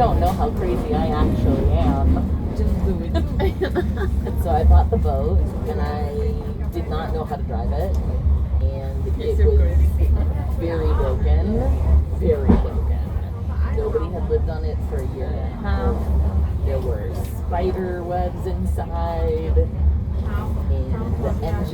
don't know how crazy I actually am. Just do it. And so I bought the boat, and I did not know how to drive it, and it was very broken, very broken. Nobody had lived on it for a year and a half. There were spider webs inside, and the engine